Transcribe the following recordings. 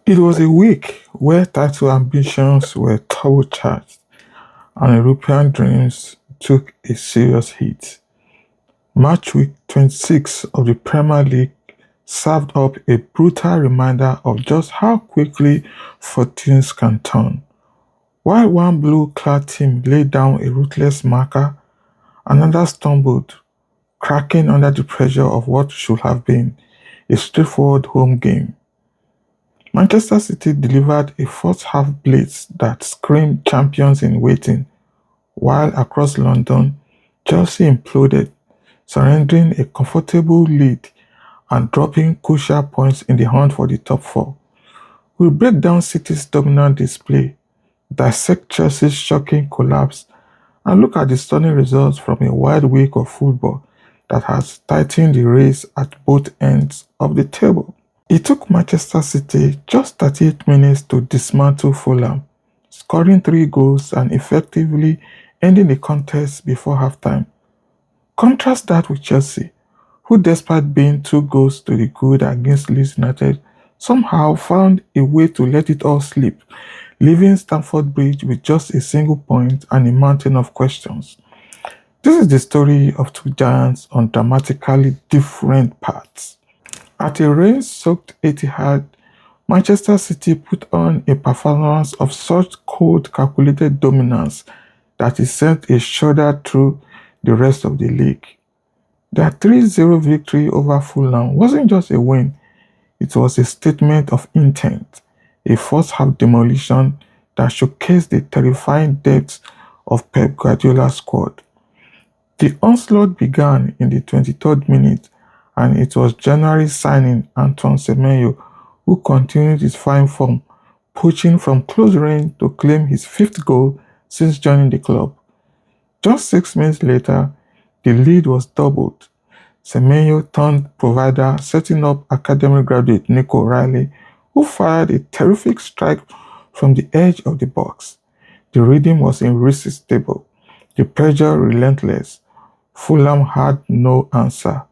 It was a week where title ambitions were turbocharged and European dreams took a serious hit. Matchweek 26 of the Premier League served up a brutal reminder of just how quickly fortunes can turn. While one blue-clad team laid down a ruthless marker, another stumbled, cracking under the pressure of what should have been a straightforward home game. Manchester City delivered a first-half blitz that screamed champions in waiting, while across London, Chelsea imploded, surrendering a comfortable lead and dropping crucial points in the hunt for the top four. We'll break down City's dominant display, dissect Chelsea's shocking collapse, and look at the stunning results from a wide week of football that has tightened the race at both ends of the table. It took Manchester City just 38 minutes to dismantle Fulham, scoring 3 goals and effectively ending the contest before halftime. Contrast that with Chelsea, who despite being 2 goals to the good against Leeds United, somehow found a way to let it all slip, leaving Stamford Bridge with just a single point and a mountain of questions. This is the story of two giants on dramatically different paths. At a rain-soaked Etihad, Manchester City put on a performance of such cold, calculated dominance that it sent a shudder through the rest of the league. Their 3-0 victory over Fulham wasn't just a win, it was a statement of intent, a first-half demolition that showcased the terrifying depth of Pep Guardiola's squad. The onslaught began in the 23rd minute, and it was January signing Antoine Semenyo who continued his fine form, poaching from close range to claim his 5th goal since joining the club. Just 6 minutes later, the lead was doubled. Semenyo turned provider, setting up academy graduate Nico Riley, who fired a terrific strike from the edge of the box. The rhythm was irresistible, the pressure relentless. Fulham had no answer.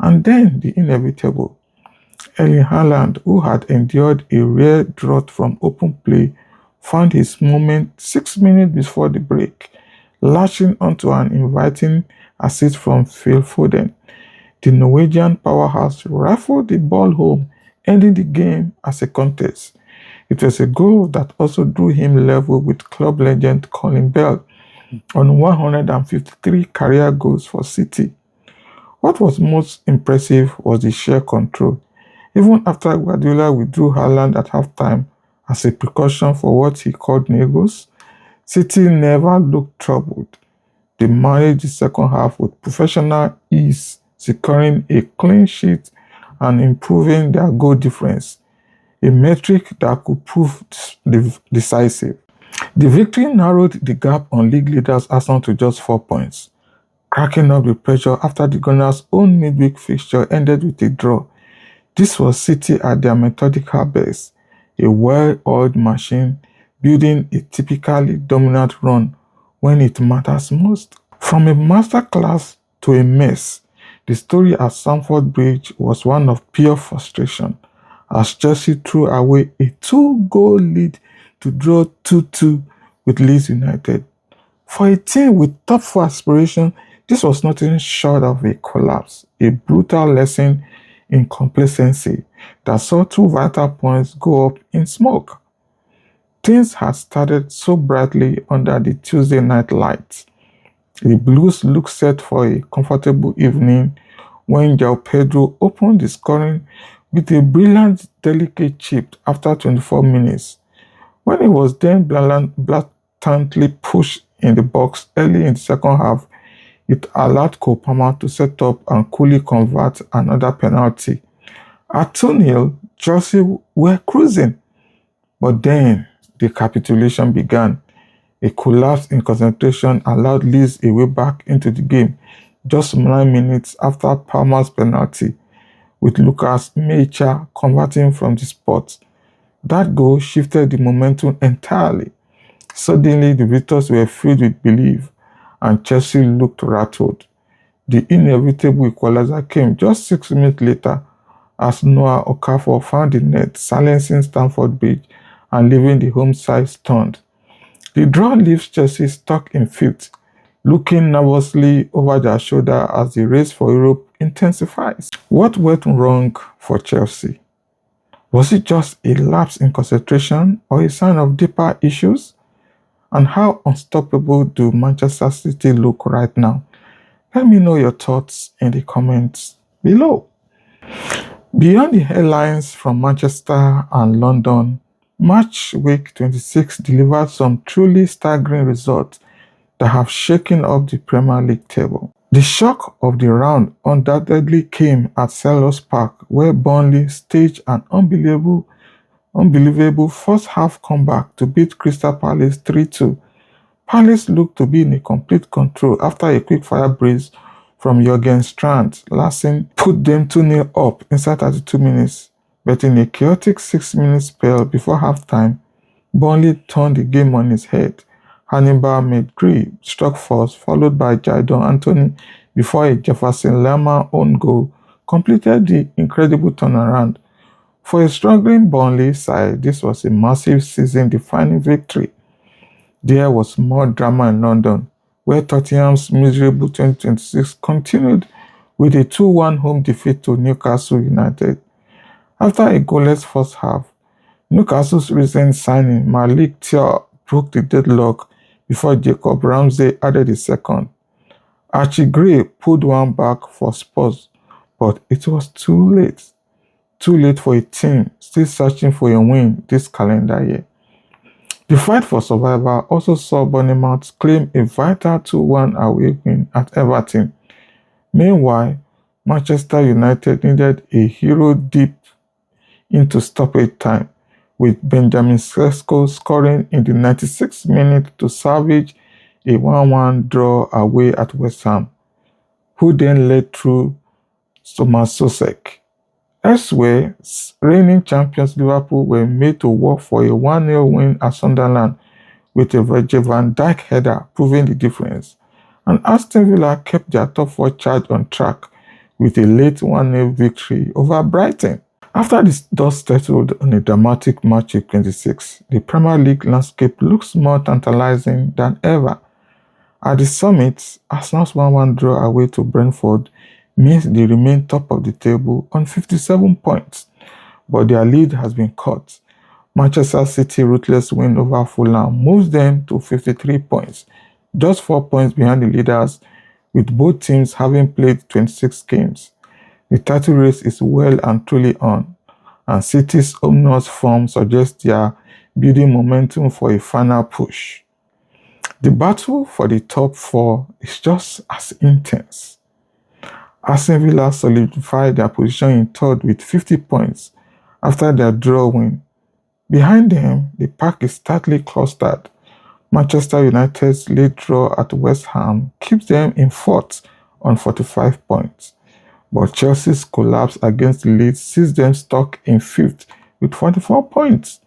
And then the inevitable. Erling Haaland, who had endured a rare drought from open play, found his moment 6 minutes before the break, latching onto an inviting assist from Phil Foden. The Norwegian powerhouse rifled the ball home, ending the game as a contest. It was a goal that also drew him level with club legend Colin Bell on 153 career goals for City. What was most impressive was the sheer control. Even after Guardiola withdrew Haaland at halftime as a precaution for what he called negos, City never looked troubled. They managed the second half with professional ease, securing a clean sheet and improving their goal difference, a metric that could prove decisive. The victory narrowed the gap on league leaders Arsenal to just 4 points, cracking up the pressure after the Gunners' own midweek fixture ended with a draw. This was City at their methodical best, a well-oiled machine building a typically dominant run when it matters most. From a masterclass to a mess, the story at Stamford Bridge was one of pure frustration, as Chelsea threw away a 2-goal lead to draw 2-2 with Leeds United. For a team with top 4 aspirations, this was nothing short of a collapse, a brutal lesson in complacency that saw 2 vital points go up in smoke. Things had started so brightly under the Tuesday night lights. The Blues looked set for a comfortable evening when João Pedro opened the scoring with a brilliant, delicate chip after 24 minutes. When it was then blatantly pushed in the box early in the second half, it allowed Kopama to set up and coolly convert another penalty. At 2-0, Chelsea were cruising. But then the capitulation began. A collapse in concentration allowed Leeds a way back into the game just 9 minutes after Palmer's penalty, with Lucas Mecha converting from the spot. That goal shifted the momentum entirely. Suddenly, the victors were filled with belief, and Chelsea looked rattled. The inevitable equalizer came just 6 minutes later as Noah Okafor found the net, silencing Stamford Bridge and leaving the home side stunned. The draw leaves Chelsea stuck in fifth, looking nervously over their shoulder as the race for Europe intensifies. What went wrong for Chelsea? Was it just a lapse in concentration or a sign of deeper issues? And how unstoppable do Manchester City look right now? Let me know your thoughts in the comments below. Beyond the headlines from Manchester and London, Matchweek 26 delivered some truly staggering results that have shaken up the Premier League table. The shock of the round undoubtedly came at Selhurst Park, where Burnley staged an unbelievable first-half comeback to beat Crystal Palace 3-2. Palace looked to be in complete control after a quick-fire brace from Jurgen Strand Larsen put them 2-0 up inside 32 minutes, but in a chaotic 6-minute spell before halftime, Burnley turned the game on its head. Hannibal Mejbri struck first, followed by Jadon Anthony before a Jefferson Lerma own goal completed the incredible turnaround. For a struggling Burnley side, this was a massive season-defining victory. There was more drama in London, where Tottenham's miserable 2026 continued with a 2-1 home defeat to Newcastle United. After a goalless first half, Newcastle's recent signing Malik Thiaw broke the deadlock before Jacob Ramsey added a second. Archie Gray pulled one back for Spurs, but it was too late. Too late for a team still searching for a win this calendar year. The fight for survival also saw Bournemouth claim a vital 2-1 away win at Everton. Meanwhile, Manchester United needed a hero deep into stoppage time, with Benjamin Sesko scoring in the 96th minute to salvage a 1-1 draw away at West Ham, who then led through Thomas Sosek. Elsewhere, reigning champions Liverpool were made to work for a 1-0 win at Sunderland, with a Virgil van Dijk header proving the difference, and Aston Villa kept their top four charge on track with a late 1-0 victory over Brighton. After the dust settled on a dramatic match in 26, the Premier League landscape looks more tantalizing than ever. At the summit, Arsenal's 1-1 draw away to Brentford means they remain top of the table on 57 points, but their lead has been cut. Manchester City's ruthless win over Fulham moves them to 53 points, just 4 points behind the leaders, with both teams having played 26 games. The title race is well and truly on, and City's ominous form suggests they are building momentum for a final push. The battle for the top four is just as intense. Aston Villa solidified their position in third with 50 points after their draw win. Behind them, the pack is tightly clustered. Manchester United's late draw at West Ham keeps them in fourth on 45 points. But Chelsea's collapse against Leeds sees them stuck in fifth with 44 points,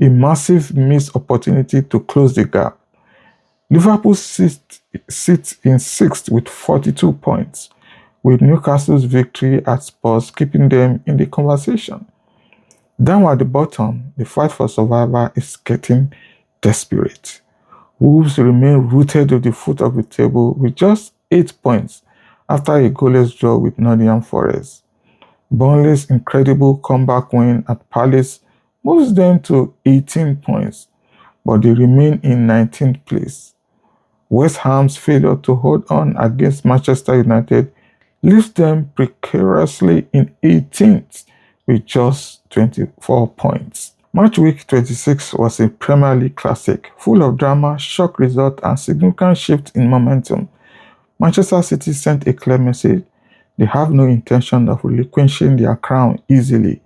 a massive missed opportunity to close the gap. Liverpool sits in sixth with 42 points, with Newcastle's victory at Spurs keeping them in the conversation. Down at the bottom, the fight for survival is getting desperate. Wolves remain rooted to the foot of the table with just 8 points after a goalless draw with Nottingham Forest. Burnley's incredible comeback win at Palace moves them to 18 points, but they remain in 19th place. West Ham's failure to hold on against Manchester United leaves them precariously in 18th with just 24 points. Matchweek 26 was a Premier League classic, full of drama, shock result, and significant shift in momentum. Manchester City sent a clear message. They have no intention of relinquishing their crown easily.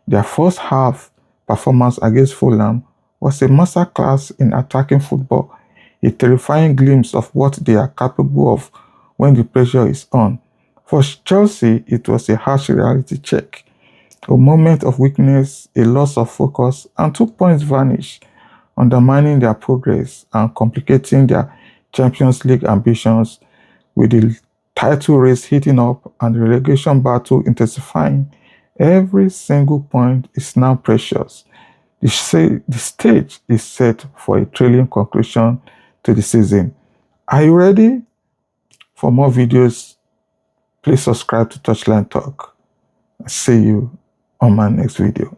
Their first half performance against Fulham was a masterclass in attacking football, a terrifying glimpse of what they are capable of when the pressure is on. For Chelsea, it was a harsh reality check. A moment of weakness, a loss of focus, and 2 points vanished, undermining their progress and complicating their Champions League ambitions, with the title race heating up and the relegation battle intensifying Every single point is now precious. The stage is set for a thrilling conclusion to the season. Are you ready? For more videos, please subscribe to Touchline Talk. See you on my next video.